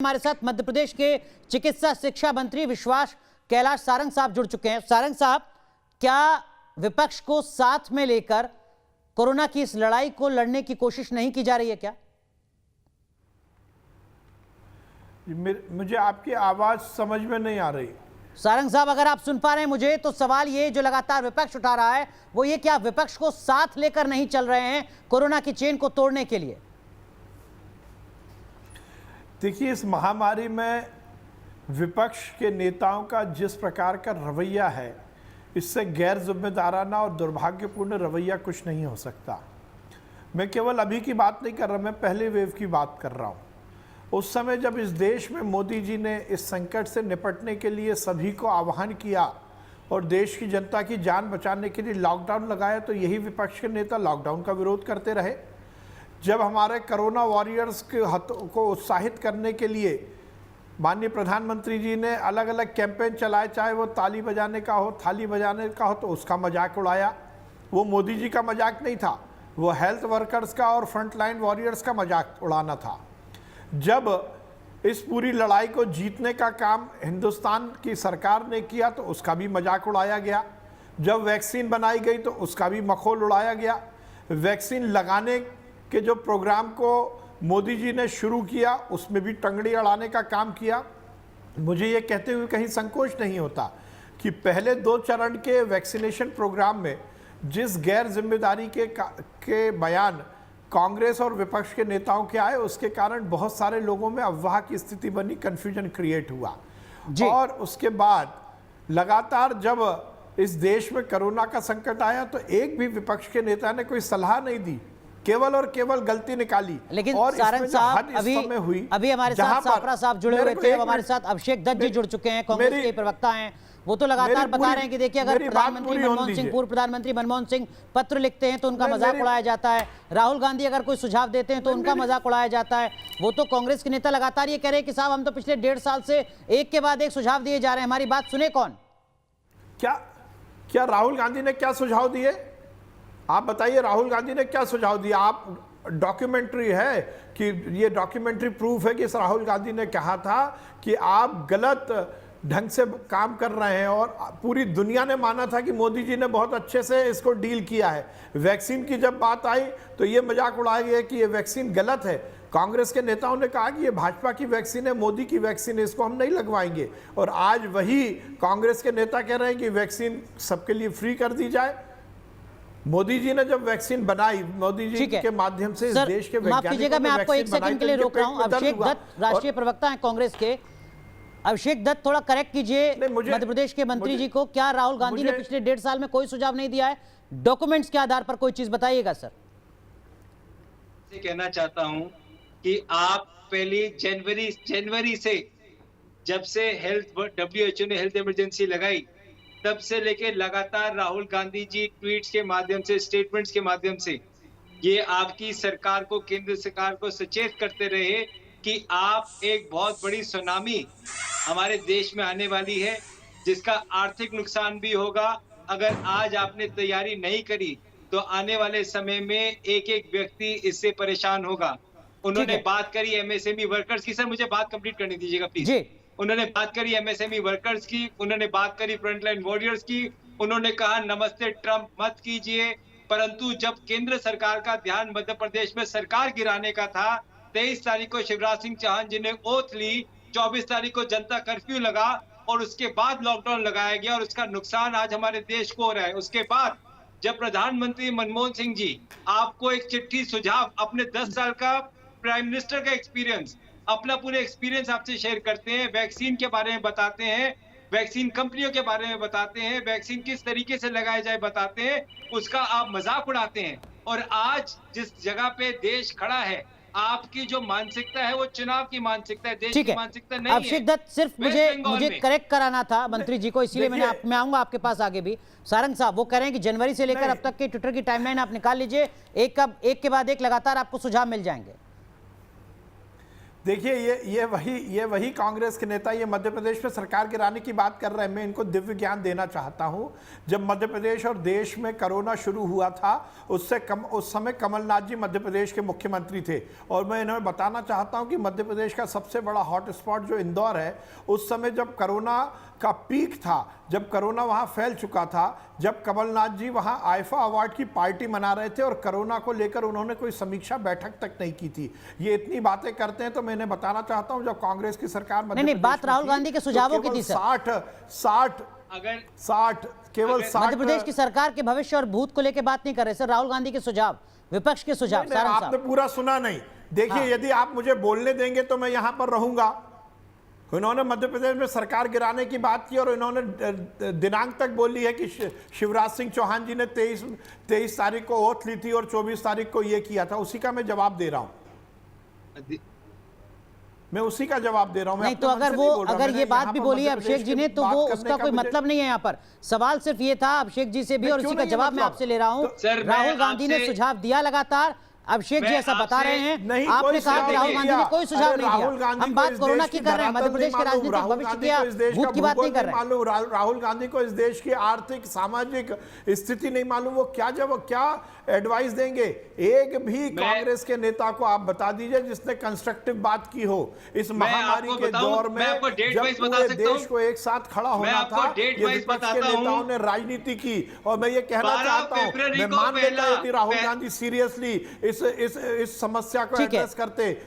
हमारे साथ मध्य प्रदेश के चिकित्सा शिक्षा मंत्री विश्वास कैलाश सारंग साहब जुड़ चुके हैं। सारंग साहब, क्या विपक्ष को साथ में लेकर कोरोना की इस लड़ाई को लड़ने की कोशिश नहीं की जा रही है क्या? मुझे आपकी आवाज समझ में नहीं आ रही। सारंग साहब, अगर आप सुन पा रहे हैं मुझे, तो सवाल ये जो लगातार विपक्ष उठा रहा है वो ये, क्या विपक्ष को साथ लेकर नहीं चल रहे हैं कोरोना की चेन को तोड़ने के लिए? देखिए, इस महामारी में विपक्ष के नेताओं का जिस प्रकार का रवैया है, इससे गैर जिम्मेदाराना और दुर्भाग्यपूर्ण रवैया कुछ नहीं हो सकता। मैं केवल अभी की बात नहीं कर रहा, मैं पहले वेव की बात कर रहा हूँ। उस समय जब इस देश में मोदी जी ने इस संकट से निपटने के लिए सभी को आह्वान किया और देश की जनता की जान बचाने के लिए लॉकडाउन लगाया, तो यही विपक्ष के नेता लॉकडाउन का विरोध करते रहे। जब हमारे कोरोना वॉरियर्स के को उत्साहित करने के लिए माननीय प्रधानमंत्री जी ने अलग अलग कैंपेन चलाए, चाहे वो ताली बजाने का हो, थाली बजाने का हो, तो उसका मजाक उड़ाया। वो मोदी जी का मजाक नहीं था, वो हेल्थ वर्कर्स का और फ्रंटलाइन वॉरियर्स का मजाक उड़ाना था। जब इस पूरी लड़ाई को जीतने का काम हिंदुस्तान की सरकार ने किया, तो उसका भी मजाक उड़ाया गया। जब वैक्सीन बनाई गई तो उसका भी मखौल उड़ाया गया। वैक्सीन लगाने के जो प्रोग्राम को मोदी जी ने शुरू किया, उसमें भी टंगड़ी अड़ाने का काम किया। मुझे ये कहते हुए कहीं संकोच नहीं होता कि पहले 2 चरण के वैक्सीनेशन प्रोग्राम में जिस गैर जिम्मेदारी के बयान कांग्रेस और विपक्ष के नेताओं के आए, उसके कारण बहुत सारे लोगों में अफवाह की स्थिति बनी, कंफ्यूजन क्रिएट हुआ। और उसके बाद लगातार जब इस देश में कोरोना का संकट आया, तो एक भी विपक्ष के नेता ने कोई सलाह नहीं दी, केवल और केवल गलती निकाली। लेकिन और सारंग साहब, अभी हमारे साथ साफरा साहब जुड़े हुए थे, हमारे साथ अभिषेक दत्त जी जुड़ चुके हैं, कांग्रेस के प्रवक्ता हैं। वो तो लगातार बता रहे हैं कि देखिए, अगर प्रधानमंत्री मनमोहन सिंह, पूर्व प्रधानमंत्री मनमोहन सिंह पत्र लिखते हैं तो उनका मजाक उड़ाया जाता है, राहुल गांधी अगर कोई सुझाव देते हैं तो उनका मजाक उड़ाया जाता है। वो तो कांग्रेस के नेता लगातार ये कह रहे हैं कि साहब, हम तो पिछले 1.5 साल से एक के बाद एक सुझाव दिए जा रहे हैं, हमारी बात सुने कौन? क्या राहुल गांधी ने क्या सुझाव दिए? आप बताइए, राहुल गांधी ने क्या सुझाव दिया? आप डॉक्यूमेंट्री है कि ये डॉक्यूमेंट्री प्रूफ है कि इस राहुल गांधी ने कहा था कि आप गलत ढंग से काम कर रहे हैं, और पूरी दुनिया ने माना था कि मोदी जी ने बहुत अच्छे से इसको डील किया है। वैक्सीन की जब बात आई तो ये मजाक उड़ाया गया कि ये वैक्सीन गलत है। कांग्रेस के नेताओं ने कहा कि ये भाजपा की वैक्सीन है, मोदी की वैक्सीन है, इसको हम नहीं लगवाएंगे। और आज वही कांग्रेस के नेता कह रहे हैं कि वैक्सीन सबके लिए फ्री कर दी जाए। मोदी जी ने जब वैक्सीन बनाई, मोदी जी के माध्यम से इस देश के माफ कीजिएगा, मैं आपको 1 सेकंड के लिए रोक रहा हूं। अभिषेक दत्त राष्ट्रीय प्रवक्ता हैं कांग्रेस के। अभिषेक दत्त, थोड़ा करेक्ट कीजिए मध्य प्रदेश के मंत्री जी को। क्या राहुल गांधी ने पिछले 1.5 साल में कोई सुझाव नहीं दिया है? डॉक्यूमेंट्स के आधार पर कोई चीज बताइएगा सर। कहना चाहता हूं कि आप पहली जनवरी से, जब से WHO ने हेल्थ इमरजेंसी लगाई, तब से लेके लगातार राहुल गांधी जी ट्वीट्स के माध्यम से, स्टेटमेंट्स के माध्यम से ये आपकी सरकार को, केंद्र सरकार को सचेत करते रहे कि आप एक बहुत बड़ी सुनामी हमारे देश में आने वाली है, जिसका आर्थिक नुकसान भी होगा। अगर आज आपने तैयारी नहीं करी तो आने वाले समय में एक एक व्यक्ति इससे परेशान होगा। उन्होंने बात करी MSME वर्कर्स की। सर, मुझे बात कंप्लीट करने दीजिएगा प्लीज। उन्होंने बात करी MSME वर्कर्स की, उन्होंने बात करी फ्रंटलाइन वॉरियर्स की, उन्होंने कहा नमस्ते ट्रंप मत कीजिए। परंतु जब केंद्र सरकार का ध्यान मध्य प्रदेश में सरकार गिराने का था, 23 तारीख को शिवराज सिंह चौहान जी ने ओथ ली, 24 तारीख को जनता कर्फ्यू लगा और उसके बाद लॉकडाउन लगाया गया, और उसका नुकसान आज हमारे देश को हो रहा है। उसके बाद जब प्रधानमंत्री मनमोहन सिंह जी आपको एक चिट्ठी सुझाव, अपने 10 साल का प्राइम मिनिस्टर का एक्सपीरियंस, अपना पूरे एक्सपीरियंस आपसे शेयर करते हैं, वैक्सीन के बारे में बताते हैं, वैक्सीन कंपनियों के बारे में बताते हैं, वैक्सीन किस तरीके से लगाए जाए बताते हैं, उसका आप मजाक उड़ाते हैं। और आज जिस जगह पे देश खड़ा है, आपकी जो मानसिकता है वो चुनाव की मानसिकता है, देश की मानसिकता नहीं है। अभिषेक दत्त, सिर्फ मुझे करेक्ट कराना था मंत्री जी को, इसीलिए मैं आऊंगा आपके पास आगे भी। सारंग साहब, वो कह रहे हैं कि जनवरी से लेकर अब तक के ट्विटर की टाइमलाइन आप निकाल लीजिए, एक के बाद एक लगातार आपको सुझाव मिल जाएंगे। देखिए ये वही कांग्रेस के नेता ये मध्य प्रदेश में सरकार गिराने की बात कर रहे हैं। मैं इनको दिव्य ज्ञान देना चाहता हूं। जब मध्य प्रदेश और देश में कोरोना शुरू हुआ था उस समय कमलनाथ जी मध्य प्रदेश के मुख्यमंत्री थे, और मैं इन्हें बताना चाहता हूं कि मध्य प्रदेश का सबसे बड़ा हॉटस्पॉट जो इंदौर है, उस समय जब कोरोना का पीक था, जब कोरोना वहां फैल चुका था, जब कमलनाथ जी वहां आईफा अवार्ड की पार्टी मना रहे थे और कोरोना को लेकर उन्होंने कोई समीक्षा बैठक तक नहीं की थी। ये इतनी बातें करते हैं तो मैं इन्हें बताना चाहता हूं जब कांग्रेस की सरकार नहीं, बात राहुल गांधी के सुझावों की थी सर। 60 केवल 60 मध्य प्रदेश की सरकार के भविष्य और भूत को लेकर बात नहीं कर रहे सर, राहुल गांधी के सुझाव, विपक्ष के सुझाव। आपने पूरा सुना नहीं। देखिए, यदि आप मुझे बोलने देंगे तो मैं यहां पर रहूंगा। उन्होंने मध्य प्रदेश में सरकार गिराने की बात की और इन्होंने दिनांक तक बोली है कि शिवराज सिंह चौहान जी ने 23 तारीख को ओथ ली थी और 24 तारीख को ये किया था। उसी का मैं जवाब दे रहा हूं, मैं उसी का जवाब दे रहा हूं। नहीं तो अगर ये बात भी बोली है अभिषेक जी ने, तो वो उसका कोई मतलब नहीं है। यहाँ पर सवाल सिर्फ ये था अभिषेक जी से भी, और उसी का जवाब मैं आपसे ले रहा हूँ। राहुल गांधी ने सुझाव दिया लगातार, अभिषेक जी ऐसा बता रहे हैं। आपने कहा कि राहुल गांधी ने कोई सुझाव नहीं दिया। हम बात कोरोना की कर रहे हैं, मध्य प्रदेश के राजनीतिक भविष्य की, भूत की बात नहीं कर रहे। राहुल गांधी को इस देश की आर्थिक सामाजिक स्थिति नहीं मालूम, वो क्या एडवाइस देंगे? एक भी कांग्रेस के नेता को आप बता दीजिए जिसने कंस्ट्रक्टिव बात की हो इस महामारी के दौर में, जब पूरे देश को एक साथ खड़ा होना था। ये विपक्ष के नेताओं ने राजनीति की, और मैं ये कहना चाहता हूं, मैं मान लेता यदि राहुल गांधी सीरियसली इस समस्या को एड्रेस करते